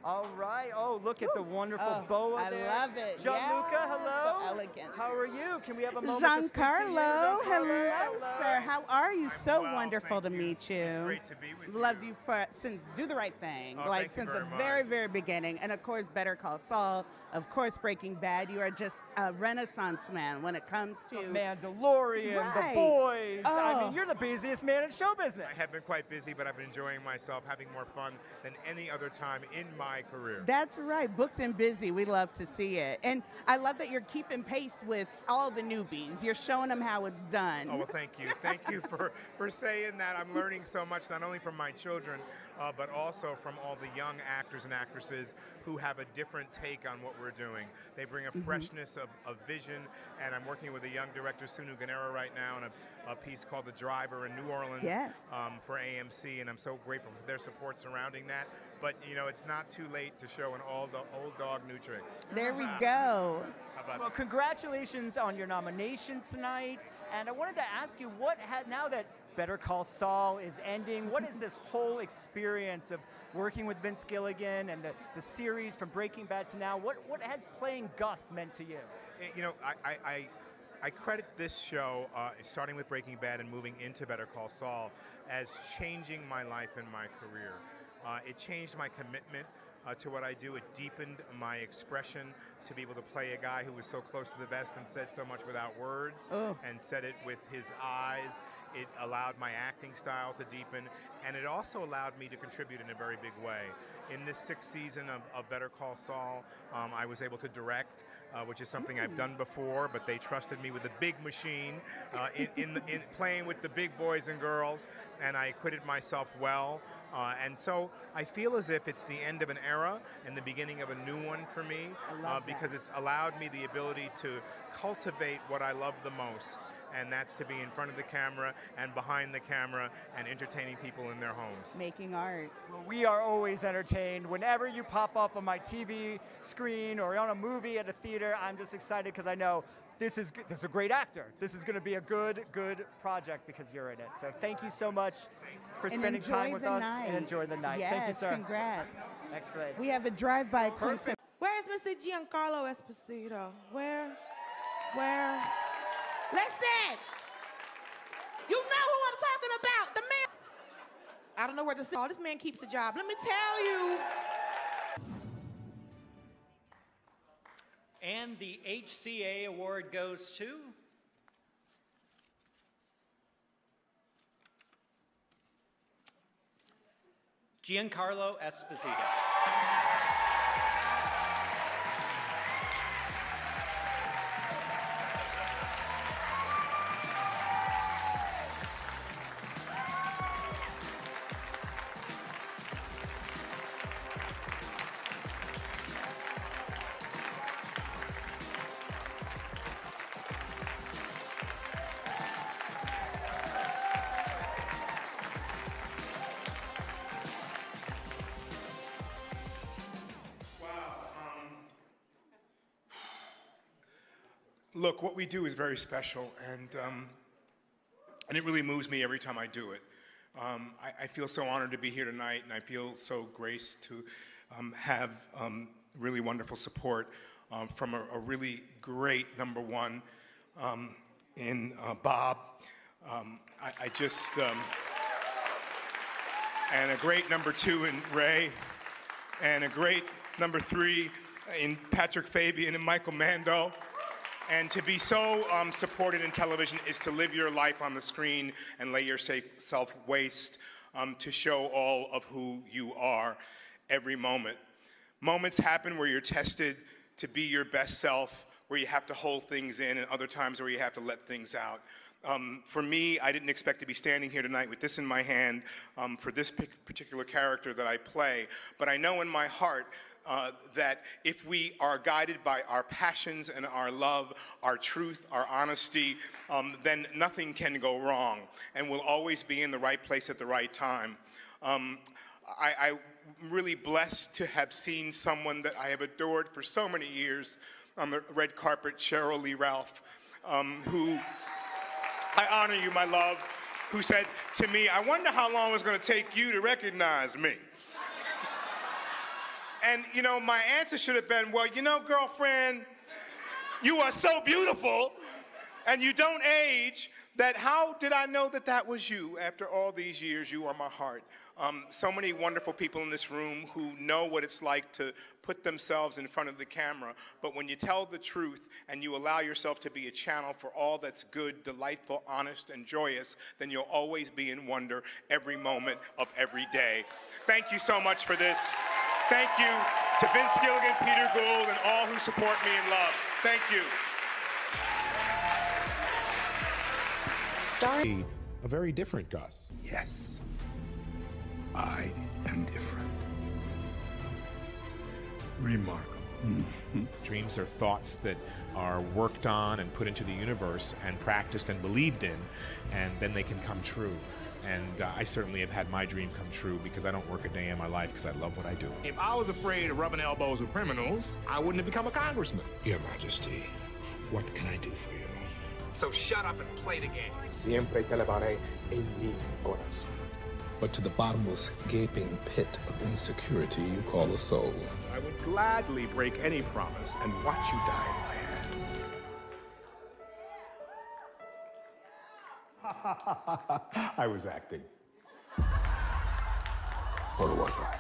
All right. Oh, look at the wonderful boa there. I love it. Gianluca, yes. hello. So elegant. How are you? Can we have a moment Giancarlo, to speak to you? hello, sir. How are you? So well, wonderful to meet you. It's great to be with you. Loved you since Do the Right Thing, Oh, like since the very beginning, and of course Better Call Saul, of course Breaking Bad. You are just a renaissance man when it comes to Mandalorian, right. The Boys. I Oh. mean, you're the busiest man in show business. I have been quite busy, but I've been enjoying myself, having more fun than any other time in my career. That's right, booked and busy. We love to see it, and I love that you're keeping pace with all the newbies. You're showing them how it's done. Oh, well, thank you. Thank you for saying that. I'm learning so much, not only from my children, but also from all the young actors and actresses who have a different take on what we're doing. They bring a freshness of vision, and I'm working with a young director, Sunu Ganera, right now, on a piece called The Driver in New Orleans for AMC, and I'm so grateful for their support surrounding that. But, you know, it's not too late to show an old dog new tricks. There we go. Well, congratulations on your nomination tonight. And I wanted to ask you, now that Better Call Saul is ending, what is this whole experience of working with Vince Gilligan and the series from Breaking Bad to now? What has playing Gus meant to you? You know, I credit this show, starting with Breaking Bad and moving into Better Call Saul, as changing my life and my career. It changed my commitment to what I do. It deepened my expression to be able to play a guy who was so close to the vest and said so much without words and said it with his eyes. It allowed my acting style to deepen, and it also allowed me to contribute in a very big way. In this 6th season of Better Call Saul, I was able to direct, which is something I've done before, but they trusted me with the big machine in playing with the big boys and girls, and I acquitted myself well. And so I feel as if it's the end of an era and the beginning of a new one for me, because it's allowed me the ability to cultivate what I love the most. And that's to be in front of the camera and behind the camera and entertaining people in their homes. Making art. Well, we are always entertained. Whenever you pop up on my TV screen or on a movie at a theater, I'm just excited because I know this is a great actor. This is going to be a good project because you're in it. So thank you so much for spending time with us and enjoy the night. Yes, thank you, sir. Congrats. Excellent. We have a drive-by. Where's Mr. Giancarlo Esposito? Where? Listen! You know who I'm talking about, the man. I don't know where to say. Oh, this man keeps a job. Let me tell you. And the HCA award goes to Giancarlo Esposito. Look, what we do is very special, and it really moves me every time I do it. I feel so honored to be here tonight, and I feel so graced to have really wonderful support from a really great number one in Bob. I just, and a great number two in Ray, and a great number three in Patrick Fabian and Michael Mando. And to be so supported in television is to live your life on the screen and lay yourself waste to show all of who you are every moment. Moments happen where you're tested to be your best self, where you have to hold things in, and other times where you have to let things out. For me, I didn't expect to be standing here tonight with this in my hand for this particular character that I play, but I know in my heart that if we are guided by our passions and our love, our truth, our honesty, then nothing can go wrong, and we'll always be in the right place at the right time. I'm really blessed to have seen someone that I have adored for so many years on the red carpet, Cheryl Lee Ralph, who, I honor you, my love, who said to me, I wonder how long it's going to take you to recognize me. And, you know, my answer should have been, well, you know, girlfriend, you are so beautiful and you don't age that how did I know that that was you? After all these years, you are my heart. So many wonderful people in this room who know what it's like to put themselves in front of the camera, but when you tell the truth and you allow yourself to be a channel for all that's good, delightful, honest, and joyous, then you'll always be in wonder every moment of every day. Thank you so much for this. Thank you to Vince Gilligan, Peter Gould, and all who support me in love. Thank you. A very different Gus. Yes, I am different. Remarkable. Dreams are thoughts that are worked on and put into the universe and practiced and believed in, and then they can come true. And I certainly have had my dream come true because I don't work a day in my life because I love what I do. If I was afraid of rubbing elbows with criminals, I wouldn't have become a congressman. Your Majesty, what can I do for you? So shut up and play the game. Siempre te elevaré en mi corazón. But to the bottomless, gaping pit of insecurity you call a soul. I would gladly break any promise and watch you die in my hand. I was acting. Or was I?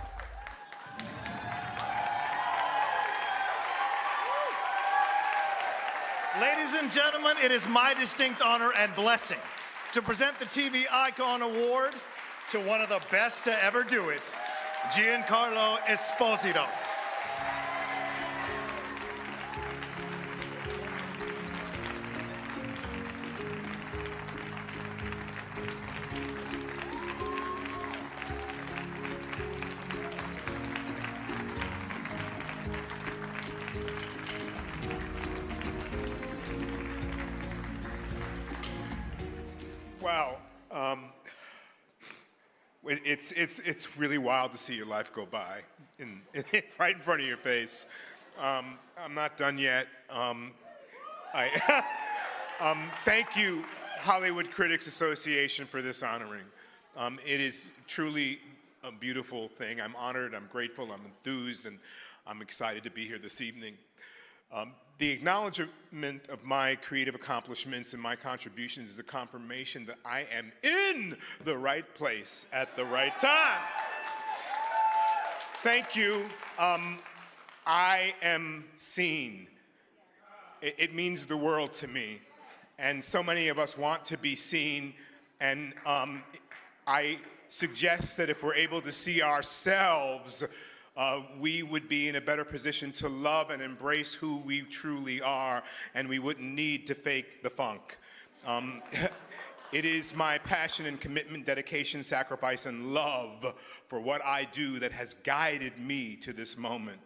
Ladies and gentlemen, it is my distinct honor and blessing to present the TV Icon Award to one of the best to ever do it, Giancarlo Esposito. Wow. It's really wild to see your life go by right in front of your face. I'm not done yet. Thank you, Hollywood Critics Association, for this honoring. It is truly a beautiful thing. I'm honored, I'm grateful, I'm enthused, and I'm excited to be here this evening. The acknowledgement of my creative accomplishments and my contributions is a confirmation that I am in the right place at the right time. Thank you. I am seen. It means the world to me. And so many of us want to be seen. And I suggest that if we're able to see ourselves, we would be in a better position to love and embrace who we truly are, and we wouldn't need to fake the funk. It is my passion and commitment, dedication, sacrifice, and love for what I do that has guided me to this moment.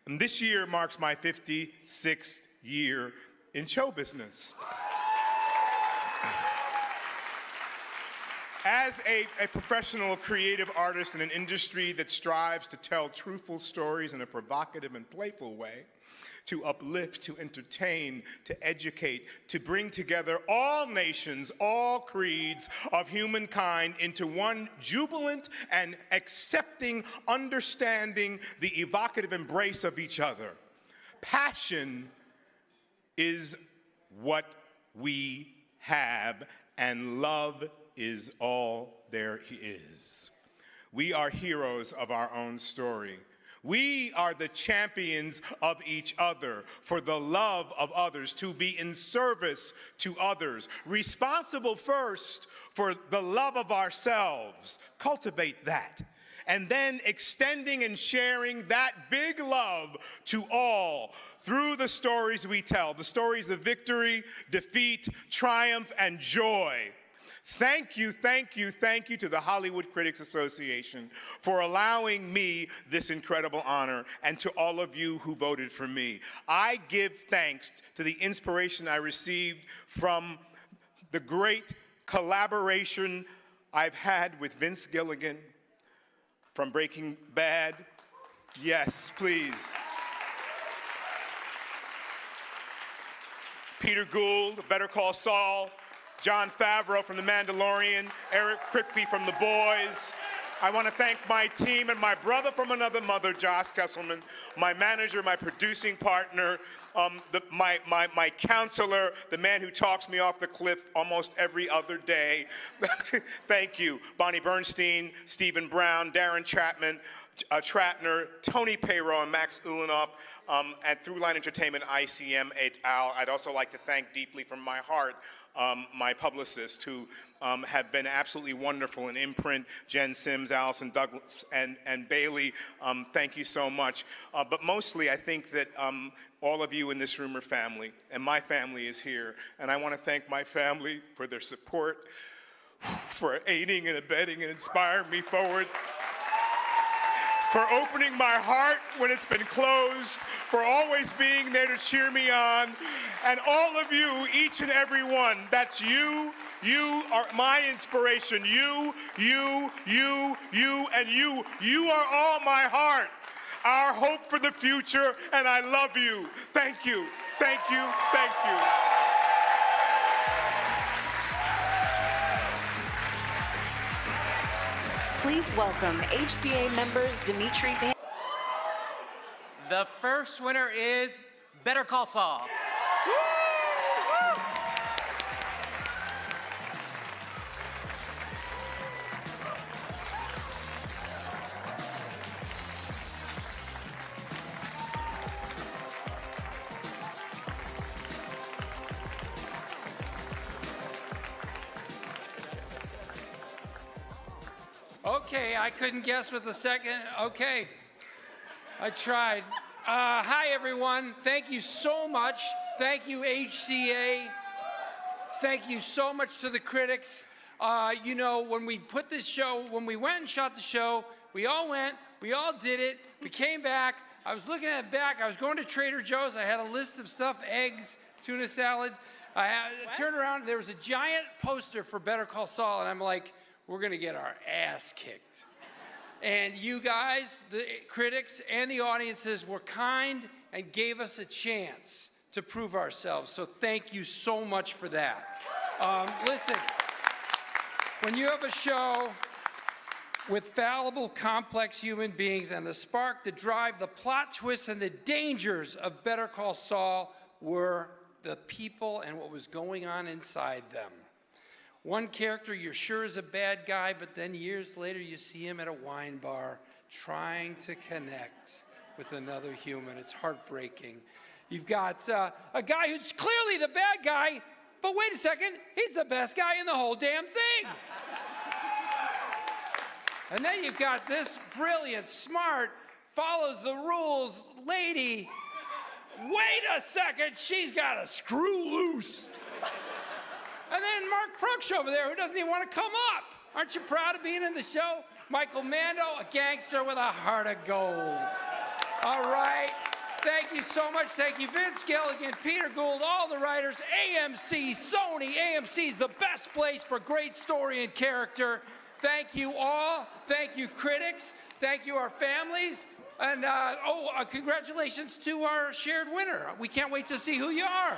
And this year marks my 56th year in show business. As a professional creative artist in an industry that strives to tell truthful stories in a provocative and playful way, to uplift, to entertain, to educate, to bring together all nations, all creeds of humankind into one jubilant and accepting, understanding, the evocative embrace of each other. Passion is what we have, and love is all there is. We are heroes of our own story. We are the champions of each other for the love of others, to be in service to others, responsible first for the love of ourselves. Cultivate that. And then extending and sharing that big love to all through the stories we tell, the stories of victory, defeat, triumph, and joy. Thank you, thank you, thank you to the Hollywood Critics Association for allowing me this incredible honor, and to all of you who voted for me. I give thanks to the inspiration I received from the great collaboration I've had with Vince Gilligan from Breaking Bad. Yes, please. Peter Gould, Better Call Saul, Jon Favreau from The Mandalorian, Eric Kripke from The Boys, I want to thank my team and my brother from another mother, Josh Kesselman, my manager, my producing partner, my counselor, the man who talks me off the cliff almost every other day. Thank you. Bonnie Bernstein, Stephen Brown, Darren Chapman, Tratner, Tony Payro, and Max Ulanoff, at Throughline Entertainment, ICM et al. I'd also like to thank deeply from my heart my publicists who have been absolutely wonderful in Imprint, Jen Sims, Allison Douglas, and Bailey. Thank you so much. But mostly, I think that all of you in this room are family, and my family is here. And I want to thank my family for their support, for aiding and abetting and inspiring me forward, for opening my heart when it's been closed, for always being there to cheer me on. And all of you, each and every one, that's you. You are my inspiration. You, and you. You are all my heart, our hope for the future, and I love you. Thank you, thank you, thank you. Please welcome HCA members Dimitri Van. The first winner is Better Call Saul. Okay, I couldn't guess with the second. Okay, I tried. Hi, everyone. Thank you so much. Thank you, HCA. Thank you so much to the critics. You know, when we put this show, when we went and shot the show, we all went, we all did it, we came back. I was looking at it back. I was going to Trader Joe's. I had a list of stuff, eggs, tuna salad. I turned around, there was a giant poster for Better Call Saul, and I'm like, we're going to get our ass kicked. And you guys, the critics and the audiences, were kind and gave us a chance to prove ourselves. So thank you so much for that. Listen, when you have a show with fallible, complex human beings and the spark, the drive, the plot twists, and the dangers of Better Call Saul were the people and what was going on inside them. One character you're sure is a bad guy, but then years later you see him at a wine bar trying to connect with another human. It's heartbreaking. You've got a guy who's clearly the bad guy, but wait a second, he's the best guy in the whole damn thing. And then you've got this brilliant, smart, follows the rules lady. Wait a second, she's got a screw loose. And then Mark Proksch over there, who doesn't even want to come up. Aren't you proud of being in the show? Michael Mando, a gangster with a heart of gold. All right. Thank you so much. Thank you, Vince Gilligan, Peter Gould, all the writers, AMC, Sony. AMC's the best place for great story and character. Thank you all. Thank you, critics. Thank you, our families. And, congratulations to our shared winner. We can't wait to see who you are.